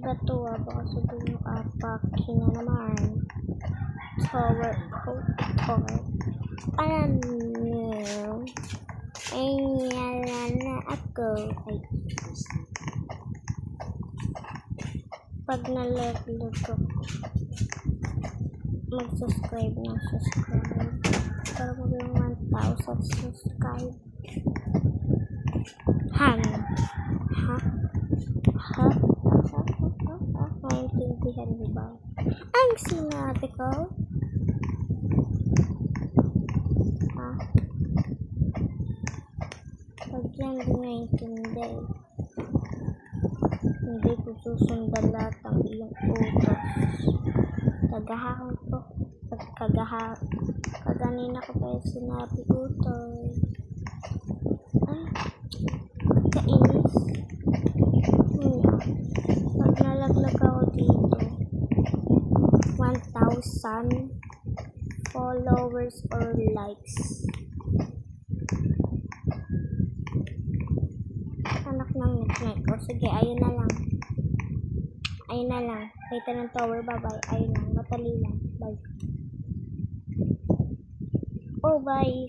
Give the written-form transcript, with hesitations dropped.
ba to baka sabihin yung apakin na naman. Tower coat. Ano? Ay, na ako. Ay. Pag nalaglag ko, mag-subscribe ng subscribe. Para mo yung 1,000 subscribe. Ha? Naintindihan mo ba? Ang sinabi ko? Ha? Pag yan di naintindi, hindi ko susundan lahat ang iyong utos. Kaganina ko pa yung sinabi utos. Ay, kainis. Pag nalaglag ako dito, 1,000 followers or likes. Anak ng neck. O sige, ayun na lang. Kita ng tower, bye-bye. Ayun lang, matali lang. Bye. Oh, bye.